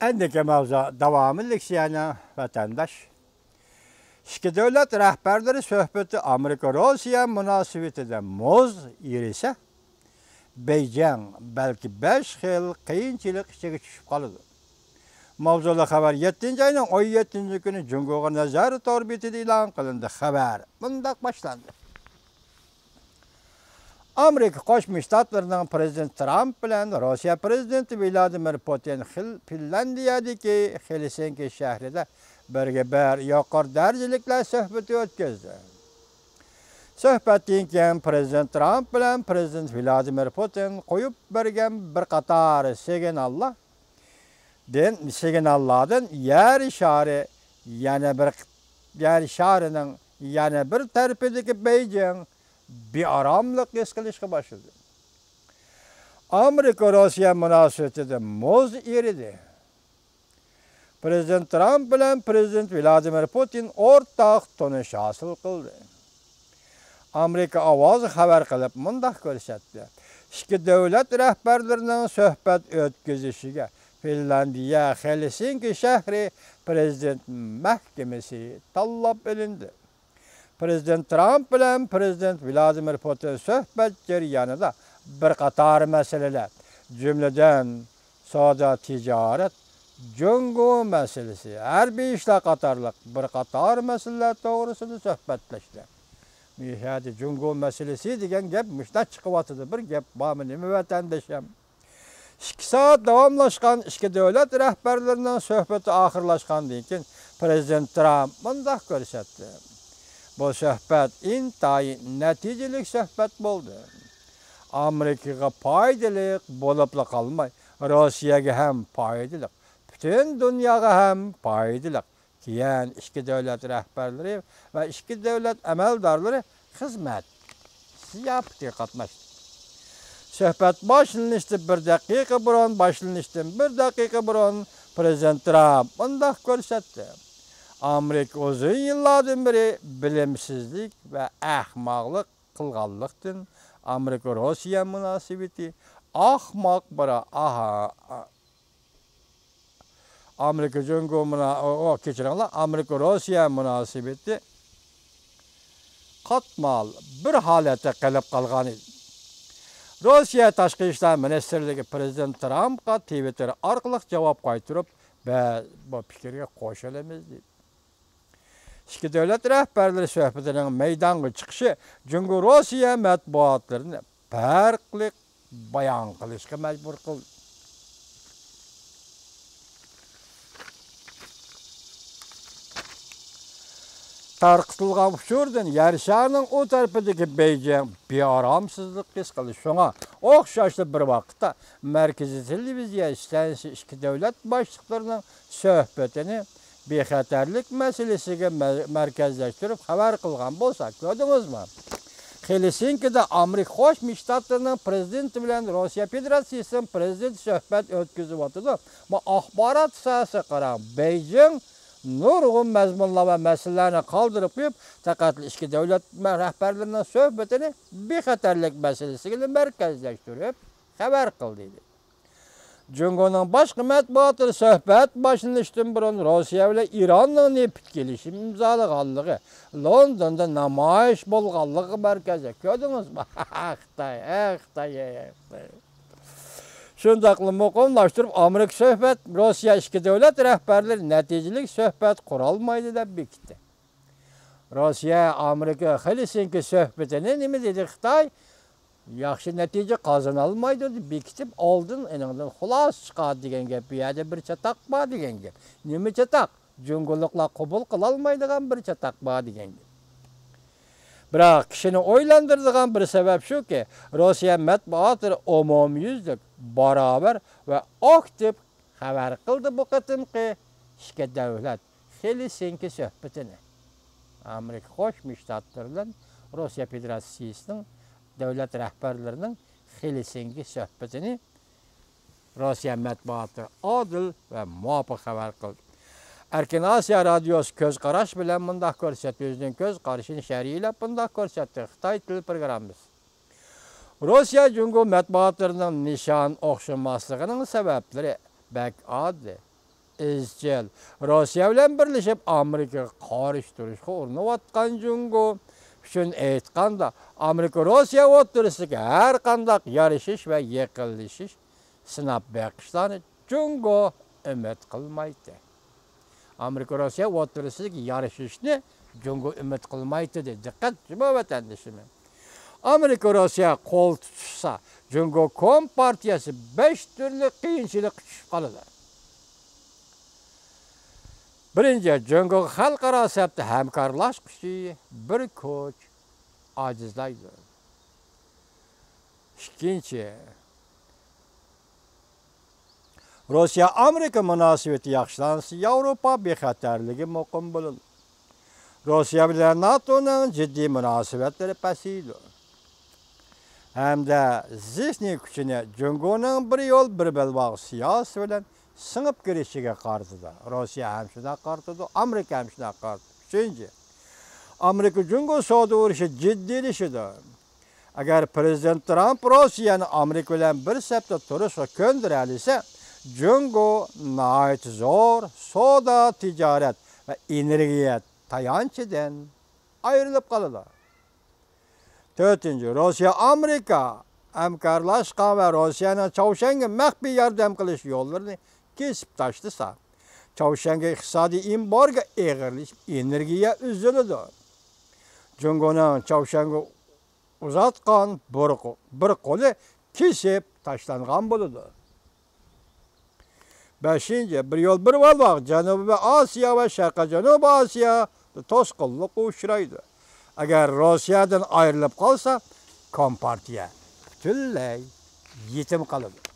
Endeki mevzu devamlılık siyana vatandaş. İki devlet rehberleri sohbeti Amerika-Rusya münasebetinde moz irese, Beijing belki 5 yıl kıyınçılık içine düşüp kalıdı. Mavzulu haber 7. ayının 17. günü Cumhur'a nazarı torbiti ilan kılındı haber. Bundak başlandı. Amerika Koşmuş Ştatlarının Prezident Trump bilen Rusya Prezidenti Vladimir Putin Finlandiyadaki Helsinki şehrinde bir yukarı derecelikle sohbeti ötküzdü. Sohbetten Prezident Trump bilen Prezident Vladimir Putin koyup bergen bir qatar signallardan yer işarı yer işarının bir tarafındaki Beijing bir aramlık eskilişe başladı. Amerika-Rusya münasebeti de moz eridi. Prezident Trump bilen Prezident Vladimir Putin ortak tonuş hasıl kıldı. Amerika avazı haber kılıp mındak görsetdi. İki devlet rehberlerinin sohbet ötküzüşüge Finlandiya Helsinki şehri Prezident Mahkemesi tallap edildi. Prezident Trump bilen Prezident Vladimir Putin sohbet jaryanida bir qatar meseleler, cümleden savdo ticaret, Jungo meselesi, harbiy ishlar qatorliq bir qator masalalar to'g'risida suhbatlaşdi. Nihayat Jungo meselesi degan gap mushta chiqyapti. Bir gap bormi nima vatandoshim? 2 soat davomlashgan iki davlat rahbarlarining suhbati oxirlashgandan keyin Prezident Trump bunday ko'rsatdi. Bu sohbat intayin natijali sohbat bo'ldi. Amerikaga foydali bo'lib qolmay, Rossiyaga ham foydali, bütün dunyoga ham foydali. Keyin iki davlat rahbarlari va iki davlat amaldorlari xizmat siyosatda qatnashdi. Sohbat boshlanishdan 1 daqiqa burun Prezident Trump bunday ko'rsatdi. Amerika uzun yıllardan beri bilimsizlik ve ahmaklık kılganlıktın Amerika-Rusya münasebeti ahmak bara Amerika-Rusya münasebeti katmal bir halete kalıp kalgan idi. Rusya Tashqi ishlar Ministerligi Prezident Trump'a Twitter orqali javob qaytarib, bu fikrga qo'shilamiz dedi. İki devlet rehberleri sohbetinin meydana çıkışı Cumhur Rusya matbuatlarını farklı bayan kılışka mecbur kıldı. Tarqıtılgan uçurdan yarışanın o tarafındaki Beijing bir aramsızlık his kıldı. Şuna okşaşlı bir vakitte merkezi televizyon istensi iki devlet başlıklarının sohbetini bexatarlik meselesiga merkezleştirip haber kılgan bolsak, gördünüz mü? Helsinki'de Amerika Qo'shma Shtatlarining prezidenti bilan Rusya Federatsiyasining prezidenti sohbat o'tkazib o'tdi. Bu axborot sohasiga qarab Beijing nurg'un mazmunlar va masalalarni qoldirib qo'yib, faqat ikki davlat rahbarlarining sohbatini bexatarlik meselesiga merkezleştirib haber qildi. Cumhur'un başka matbuatı sohbat başlanıştan burun Rusya ile İran'ın nepit gelişim imzalaganlığı, London'da namayiş bolganlığı merkezi. Gördünüz mü? Xitay. Şundaqlı muqamlaştırıp Amerika sohbat, Rusya iki devlet rehberleri neticelik sohbat kuralmaydı da bekti. Rusya, Amerika, Helsinki sohbetine nemi dedi Xitay? Yaxşı netice kazanılmaydı dedi. Bekitip aldın eninden xulas çıkar degen gep. Bir yerde bir çatak var degen gep. Nemi çatak? Cumhurlukla kabul kılalmaydıgan bir çatak var degen gep. Biroq kişini oylandırdıgan bir sebep şu ki Rusya matbuatı umumyüzlük, baraber ve aktif haber kıldı bu qatımki iki devlet Helsinki sohbetini. Amerika Qo'shma Shtatlaridan Rusya Federatsiyasining devlet rehberlerinin Helsinki sohbetini Rusya matbuatı adil ve muvaffaq haber kıldı. Erkin Asya Radyosu göz qarash bilan bunday ko'rsatdi. O'zining göz qarashini sharhlab bunday ko'rsatdi. Xitoy til programmasi. Rusya Cumhur matbuatlarining nishon o'xshamasligining sabablari bak oddiy. izchil Rossiya bilan birlashib Amerikaga qarshi turishga urinayotgan Jungo uchun aytganda, Amerika Rossiya o'rtasidagi har qanday yarashish va yiqilishish sinab beqishlarni Jungo umid qilmaydi. Amerika Rossiya o'rtasidagi yarashishni Jungo umid qilmaydi dedi. Diqqat vatandoshim. Amerika Rossiya qo'l tutsa, Jungo Kompartiyasi 5 turli qiyinchilik tushib qoladi. Birinchi, Jungo xalqaro safda hamkorlashishi bir kuch ajizlaydi. Ikkinchi, Rossiya Amerika munosabati yaxshilansa, Yevropa bexatarligi muqim bo'ladi. Rossiya bilan NATOning jiddiy munosabatlari pasaydi. Hamda zihniy kuchini Jungoning bir yo'l bir belbog' siyosati bilan singib kirishiga qarshida. Rossiya ham shunday qarshida, Amerika ham shunday qarshida. Uchinchi, Amerika Jungo savdo urushi jiddiylashadi. Agar prezident Trump Rossiyani Amerika bilan bir safda turishga ko'ndira olsa, Jungo nihoyat zo'r savdo, tijorat va energiya tayanchidan ayrilib qoladi. To'rtinchi, Rossiya Amerika hamkorlashgan va Rossiyaning Chavshanga maxfiy yordam qilish yo'llarini kesib tashlasa, Chavshanga iqtisodiy embargo eg'irlashib, energiya uziladi. Jungoning Chavshanga uzatgan bir qo'li kesib tashlangan bo'ladi. Beshinchi, bir yo'l bir belbog' Janubiy Osiyo va Sharqiy Janubiy Osiyo to'sqinlikqa uchraydi. Agar Rossiyadan ayrilib qolsa, Kompartiya butunlay yetim qoladi.